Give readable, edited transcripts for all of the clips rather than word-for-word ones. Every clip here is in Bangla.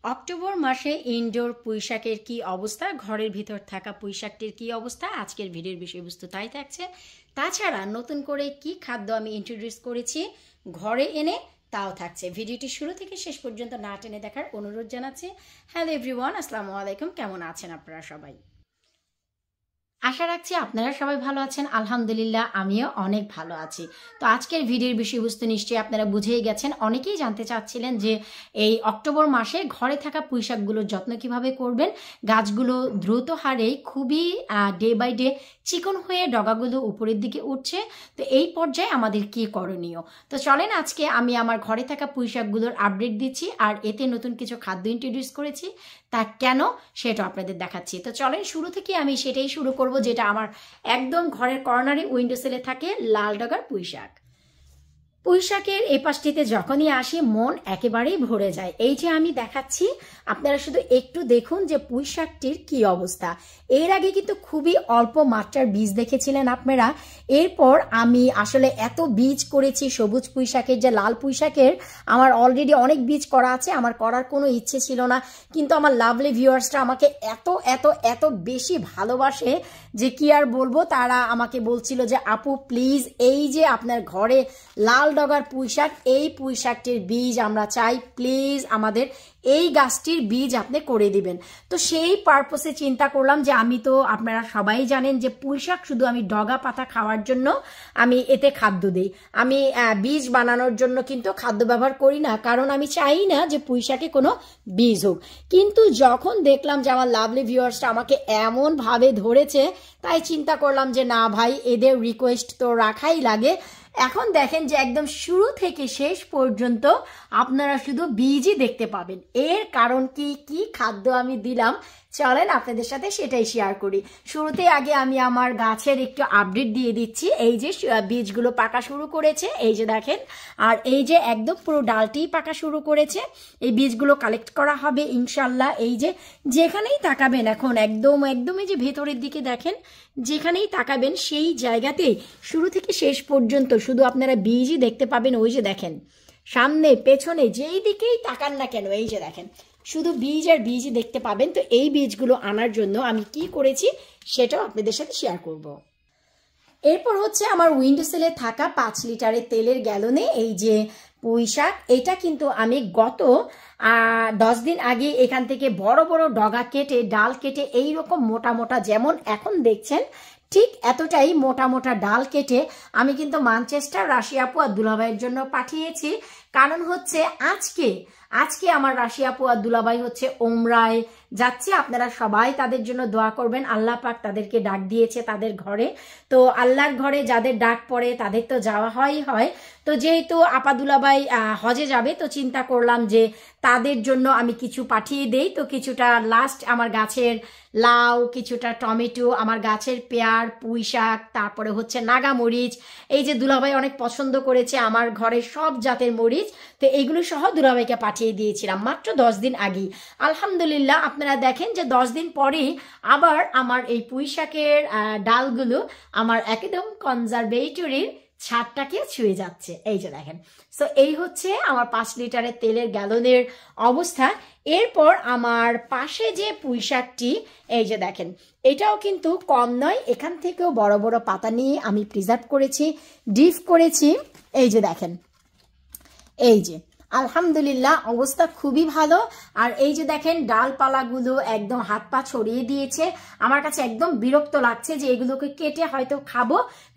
অক্টোবর মাসে ইনডোর পুঁইশাকের কি অবস্থা, ঘরের ভিতর থাকা পুঁইশাকটির কি অবস্থা, আজকের ভিডিওর বিষয়বস্তু তাই থাকছে। তাছাড়া নতুন করে কি খাদ্য আমি ইন্ট্রোডিউস করেছি ঘরে এনে তাও থাকছে। ভিডিওটি শুরু থেকে শেষ পর্যন্ত না টেনে দেখার অনুরোধ জানাচ্ছি। হ্যালো এভরিওয়ান, আসসালামু আলাইকুম। কেমন আছেন আপনারা সবাই? আশা রাখছি আপনারা সবাই ভালো আছেন। আলহামদুলিল্লাহ আমিও অনেক ভালো আছি। তো আজকের ভিডিওর বিষয়বস্তু নিশ্চয়ই আপনারা বুঝেই গেছেন। অনেকেই জানতে চাচ্ছিলেন যে এই অক্টোবর মাসে ঘরে থাকা পুঁইশাকগুলোর যত্ন কিভাবে করবেন। গাছগুলো দ্রুত হারে খুবই ডে বাই ডে চিকন হয়ে ডগাগুলো উপরের দিকে উঠছে। তো এই পর্যায়ে আমাদের কি করণীয়? তো চলেন আজকে আমি আমার ঘরে থাকা পুঁইশাকগুলোর আপডেট দিচ্ছি, আর এতে নতুন কিছু খাদ্য ইন্ট্রোডিউস করেছি। তা কেন সেটা আপনাদের দেখাচ্ছি। তো চলেন শুরু থেকে আমি সেটাই শুরু করব, যেটা আমার একদম ঘরের কর্নারে উইন্ডো সেলে থাকে, লাল ডগার পুঁইশাক। পুঁইশাকের এই পাশটিতে যখনই আসি মন একেবারেই ভরে যায়। এই যে আমি দেখাচ্ছি, আপনারা শুধু একটু দেখুন যে পুঁইশাকটির কি অবস্থা। এর আগে কিন্তু খুবই অল্প মাত্রার বীজ দেখেছিলেন আপনারা। এরপর আমি আসলে এত বীজ করেছি সবুজ পুঁইশাকের, যে লাল পুঁইশাকের আমার অলরেডি অনেক বীজ করা আছে, আমার করার কোনো ইচ্ছে ছিল না। কিন্তু আমার লাভলি ভিউয়ার্সরা আমাকে এত এত এত বেশি ভালোবাসে যে কি আর বলবো। তারা আমাকে বলছিল যে আপু প্লিজ, এই যে আপনার ঘরে লাল ডগার পুঁইশাক, এই পুঁইশাকটির বীজ আমরা চাই, প্লিজ আমাদের এই গাছটির বীজ আপনি করে দিবেন। তো সেই পারপসে চিন্তা করলাম যে আমি তো, আপনারা সবাই জানেন যে পুঁইশাক শুধু আমি ডগা পাতা খাওয়ার জন্য আমি এতে খাদ্য দিই। আমি বীজ বানানোর জন্য কিন্তু খাদ্য ব্যবহার করি না, কারণ আমি চাই না যে পুঁইশাকে কোনো বীজ হোক। কিন্তু যখন দেখলাম যে আমার লাভলি ভিউয়ার্সটা আমাকে এমনভাবে ধরেছে, তাই চিন্তা করলাম যে না ভাই, এদের রিকোয়েস্ট তো রাখাই লাগে। এখন দেখেন যে একদম শুরু থেকে শেষ পর্যন্ত আপনারা শুধু বীজই দেখতে পাবেন। এর কারণ কি, কি খাদ্য আমি দিলাম চলেন আপনাদের সাথে সেটাই শেয়ার করি। শুরুতে আগে আমি আমার গাছের একটু আপডেট দিয়ে দিচ্ছি। এই যে বীজগুলো পাকা শুরু করেছে, এই যে দেখেন, আর এই যে একদম পুরো ডালটি পাকা শুরু করেছে। এই বীজগুলো কালেক্ট করা হবে ইনশাল্লাহ। এই যে যেখানেই তাকাবেন এখন একদম এই যে ভেতরের দিকে দেখেন, যেখানেই তাকাবেন সেই জায়গাতেই শুরু থেকে শেষ পর্যন্ত শুধু আপনারা বীজই দেখতে পাবেন। ওই যে দেখেন, সামনে পেছনে যেই দিকেই তাকান না কেন, এই যে দেখেন শুধু বীজ আর বীজই দেখতে পাবেন। তো এই বীজগুলো আনার জন্য আমি কি করেছি সেটাও আপনাদের সাথে শেয়ার করব। এরপর হচ্ছে আমার উইন্ডো সেলে থাকা 5 লিটারের তেলের গ্যালনে এই যে পুঁইশাক, এটা কিন্তু আমি গত 10 দিন আগে এখান থেকে বড় বড় ডগা কেটে, ডাল কেটে এইরকম মোটা মোটা, যেমন এখন দেখছেন ঠিক এতটাই মোটা মোটা ডাল কেটে আমি কিন্তু ম্যানচেস্টার রাশিয়া আপু আর দুলাভাইয়ের জন্য পাঠিয়েছি। কারণ হচ্ছে আজকে আমার রাশিয়া আপু আর দুলাভাই হচ্ছে ওমরায় যাচ্ছে। আপনারা সবাই তাদের জন্য দোয়া করবেন। আল্লাহ পাক তাদেরকে ডাক দিয়েছে তাদের ঘরে। তো আল্লাহর ঘরে যাদের ডাক পড়ে তাদের তো যাওয়া হয়। তো যেহেতু আপা দুলাভাই হজে যাবে, তো চিন্তা করলাম যে তাদের জন্য আমি কিছু পাঠিয়ে দেই। তো কিছুটা লাস্ট আমার গাছের লাউ, কিছুটা টমেটো, আমার গাছের পেয়ার, পুঁইশাক, তারপরে হচ্ছে নাগা মরিচ, এই যে দুলাভাই অনেক পছন্দ করেছে আমার ঘরে সব জাতের মরিচ, তো এইগুলো সহ দুলাভাইকে পাঠিয়ে দিয়েছিলাম মাত্র 10 দিন আগে। আলহামদুলিল্লাহ আপনারা দেখেন যে 10 দিন পরেই আবার আমার এই পুঁইশাকের ডালগুলো আমার একদম কনজারভেটরির ছাদটাকে ছুঁয়ে যাচ্ছে। এই যে দেখেন, সো এই হচ্ছে আমার 5 লিটারের তেলের গ্যালনের অবস্থা। এরপর আমার পাশে যে পুঁইশাকটি, এই যে দেখেন, এটাও কিন্তু কম নয়। এখান থেকেও বড় বড় পাতা নিয়ে আমি প্রিজার্ভ করেছি, ডিপ করেছি। এই যে দেখেন, এই যে আলহামদুলিল্লাহ অবস্থা খুবই ভালো। আর এই যে দেখেন ডালপালাগুলো একদম হাত পা ছড়িয়ে দিয়েছে। আমার কাছে একদম বিরক্ত লাগছে যে এগুলোকে কেটে হয়তো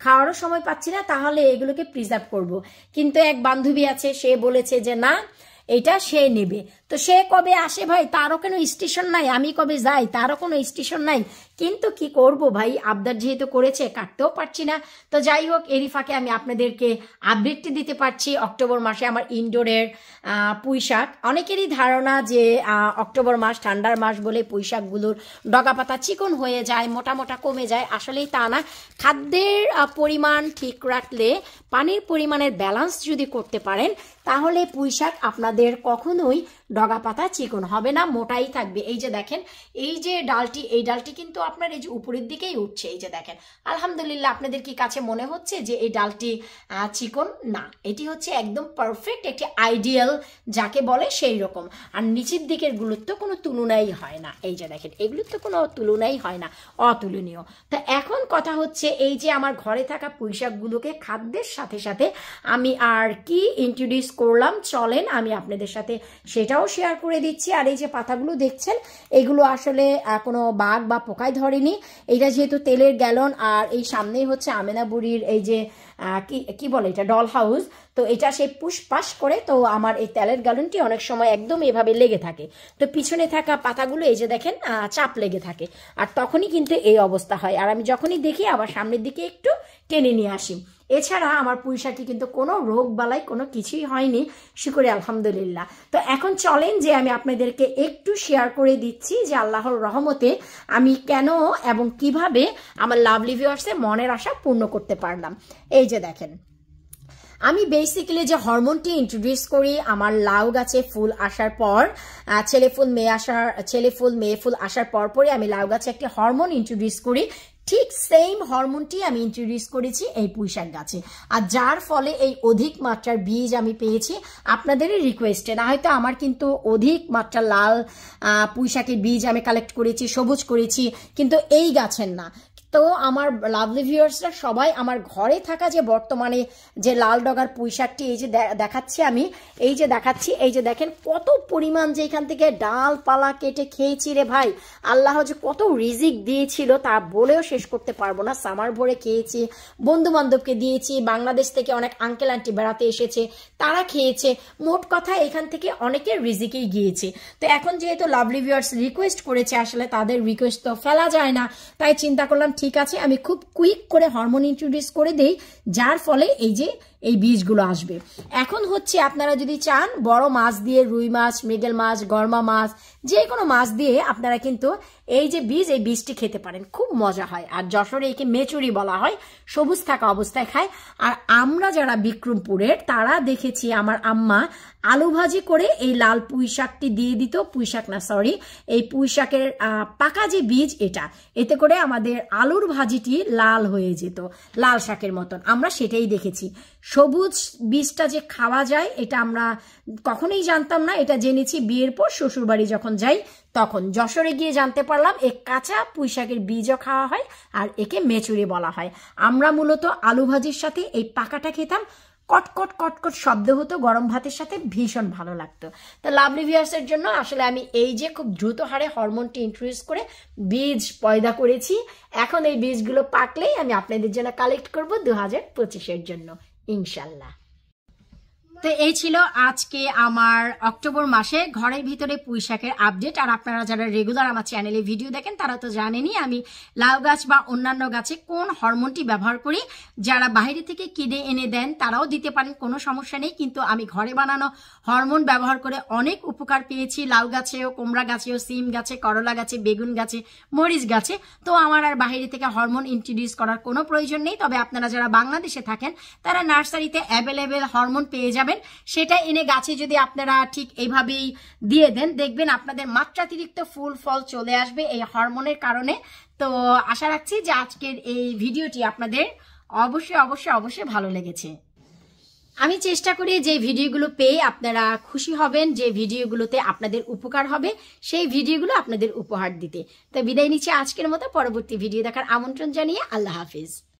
খাওয়ারও সময় পাচ্ছি না, তাহলে এগুলোকে প্রিজার্ভ করব। কিন্তু এক বান্ধবী আছে, সে বলেছে যে না, এটা সে নেবে। তো সে কবে আসে ভাই, তারও কোনো স্টেশন নাই। আমি কবে যাই, তারও কোনো স্টেশন নাই। কিন্তু কি করব ভাই, আবদার যেহেতু করেছে, কাটতেও পারছি না। তো যাই হোক, এরই ফাঁকে আমি আপনাদেরকে আপডেটটি দিতে পারছি অক্টোবর মাসে আমার ইনডোরের পুঁইশাক। অনেকেরই ধারণা যে অক্টোবর মাস ঠান্ডার মাস বলে পুঁইশাকগুলোর ডগা পাতা চিকন হয়ে যায়, মোটা মোটা কমে যায়। আসলেই তা না। খাদ্যের পরিমাণ ঠিক রাখলে, পানির পরিমাণের ব্যালেন্স যদি করতে পারেন, তাহলে পুঁইশাক আপনাদের কখনোই ডগা পাতা চিকন হবে না, মোটাই থাকবে। এই যে দেখেন এই যে ডালটি, এই ডালটি কিন্তু আপনার এই যে উপরের দিকেই উঠছে। এই যে দেখেন আলহামদুলিল্লাহ, আপনাদের কি কাছে মনে হচ্ছে যে এই ডালটি চিকন? না, এটি হচ্ছে একদম পারফেক্ট একটি আইডিয়াল যাকে বলে সেই রকম। আর নিচের দিকের গুলোর তো কোনো তুলনাই হয় না। এই যে দেখেন এগুলোর তো কোনো তুলনাই হয় না, অতুলনীয়। তো এখন কথা হচ্ছে এই যে আমার ঘরে থাকা পুঁইশাকগুলোকে খাদ্যের সাথে সাথে আমি আর কি ইন্ট্রোডিউস করলাম, চলেন আমি আপনাদের সাথে সেটাও শেয়ার করে দিচ্ছি। আর এই যে পাতাগুলো দেখছেন, এগুলো আসলে কোনো বাঘ বা পোকায় ধরেনি। এটা যেহেতু তেলের গ্যালন, আর এই সামনেই হচ্ছে আমেনা বুড়ির এই যে কি বলে এটা, ডল হাউস, তো এটা সে পুষ্পাস করে, তো আমার এই তেলের গ্যালনটি অনেক সময় একদম এভাবে লেগে থাকে। তো পিছনে থাকা পাতাগুলো এই যে দেখেন চাপ লেগে থাকে, আর তখনই কিন্তু এই অবস্থা হয়। আর আমি যখনই দেখি আবার সামনের দিকে একটু টেনে নিয়ে আসি। এছাড়া আমার পুঁইশাকে কিন্তু কোনো রোগ বালাই কোনো কিছুই হয়নি, শুকরে আলহামদুলিল্লাহ। তো এখন চলেন যে আমি আপনাদেরকে একটু শেয়ার করে দিচ্ছি যে আল্লাহর রহমতে আমি কেন এবং কিভাবে আমার লাভলি ভিউয়ার্সের মনের আশা পূর্ণ করতে পারলাম। এই যে দেখেন আমি বেসিক্যালি যে হরমোনটি ইন্ট্রোডিউস করি আমার লাউ গাছে ফুল আসার পর, ছেলে ফুল মেয়ে ফুল আসার পরই আমি লাউ গাছে একটি হরমোন ইন্ট্রোডিউস করি। ঠিক সেম হরমোনটি আমি ইন্ট্রোডিউস করেছি এই পুঁইশাক গাছে, আর যার ফলে এই অধিক মাত্রার বীজ আমি পেয়েছি আপনাদেরই রিকোয়েস্টে। না হয়তো আমার কিন্তু অধিক মাত্রার লাল পুঁইশাকের বীজ আমি কালেক্ট করেছি, সবুজ করেছি, কিন্তু এই গাছের না। তো আমার লাভলি ভিউয়ার্সরা সবাই আমার ঘরে থাকা যে বর্তমানে যে লাল ডগার পুঁইশাকটি এই যে দেখাচ্ছি আমি, এই যে দেখাচ্ছি, এই যে দেখেন কত পরিমাণ যে এখান থেকে ডালপালা কেটে খেয়েছি রে ভাই। আল্লাহ যে কত রিজিক দিয়েছিল তা বলেও শেষ করতে পারবো না। সামার ভরে খেয়েছি, বন্ধু বান্ধবকে দিয়েছি, বাংলাদেশ থেকে অনেক আঙ্কেল আন্টি বেড়াতে এসেছে তারা খেয়েছে। মোট কথা এখান থেকে অনেকের রিজিকেই গিয়েছে। তো এখন যেহেতু লাভলি ভিউয়ার্স রিকোয়েস্ট করেছে, আসলে তাদের রিকোয়েস্ট তো ফেলা যায় না, তাই চিন্তা করলাম ঠিক আছে আমি খুব কুইক করে হরমোন ইন্ট্রোডিউস করে দেই, যার ফলে এই যে এই বীজগুলো আসবে। এখন হচ্ছে আপনারা যদি চান বড় মাছ দিয়ে, রুই মাছ, মৃগেল মাছ, গরমা মাছ, যে কোনো মাছ দিয়ে আপনারা কিন্তু এই যে এই বীজটি খেতে পারেন, খুব মজা হয়। আর যশোরে একে মেচুরি বলা হয়, সবুজ থাকা অবস্থায় খায়। আর আমরা যারা বিক্রমপুরের তারা দেখেছি আমার আম্মা আলু ভাজি করে এই লাল পুঁইশাকটি দিয়ে দিত, পুঁইশাক না সরি, এই পুঁইশাকের পাকা যে বীজ এটা, এতে করে আমাদের আলুর ভাজিটি লাল হয়ে যেত, লাল শাকের মতন। আমরা সেটাই দেখেছি। সবুজ বীজটা যে খাওয়া যায় এটা আমরা কখনোই জানতাম না, এটা জেনেছি বিয়ের পর শ্বশুরবাড়ি যখন যাই তখন, যশোরে গিয়ে জানতে পারলাম এই কাঁচা পুঁইশাকের বীজও খাওয়া হয় আর একে মেচুরি বলা হয়। আমরা মূলত আলু ভাজির সাথে এই পাকাটা খেতাম, কটকট কটকট শব্দ হতো, গরম ভাতের সাথে ভীষণ ভালো লাগতো। তো লাভলি ভিউয়ার্সের জন্য আসলে আমি এই যে খুব দ্রুত হারে হরমোনটি ইন্ট্রোডিউস করে বীজ পয়দা করেছি। এখন এই বীজগুলো পাকলেই আমি আপনাদের জন্য কালেক্ট করব 2025-এর জন্য ইনশাল্লাহ। তো এই ছিল আজকে আমার অক্টোবর মাসে ঘরের ভিতরে পুঁইশাকের আপডেট। আর আপনারা যারা রেগুলার আমার চ্যানেলে ভিডিও দেখেন তারা তো জানেনই আমি লাউ গাছ বা অন্যান্য গাছে কোন হরমোনটি ব্যবহার করি। যারা বাইরে থেকে কিনে এনে দেন তারাও দিতে পারেন, কোনো সমস্যা নেই, কিন্তু আমি ঘরে বানানো হরমোন ব্যবহার করে অনেক উপকার পেয়েছি। লাউ গাছেও, কুমড়া গাছেও, সিম গাছে, করলা গাছে, বেগুন গাছে, মরিচ গাছে। তো আমার আর বাইরে থেকে হরমোন ইন্ট্রোডিউস করার কোনো প্রয়োজন নেই। তবে আপনারা যারা বাংলাদেশে থাকেন তারা নার্সারিতে অ্যাভেলেবেল হরমোন পেয়ে যাবেন, সেটা এনে গাছে যদি আপনারা ঠিক এইভাবেই দিয়ে দেন দেখবেন আপনাদের মাত্রাতিরিক্ত ফুল ফল চলে আসবে এই হরমোনের কারণে। তো আশা রাখছি যে আজকের এই ভিডিওটি আপনাদের অবশ্যই অবশ্যই অবশ্যই ভালো লেগেছে। আমি চেষ্টা করি যে ভিডিওগুলো পেয়ে আপনারা খুশি হবেন, যে ভিডিওগুলোতে আপনাদের উপকার হবে সেই ভিডিওগুলো আপনাদের উপহার দিতে। তো বিদায় নিচ্ছি আজকের মতো, পরবর্তী ভিডিও দেখার আমন্ত্রণ জানিয়ে আল্লাহ হাফিজ।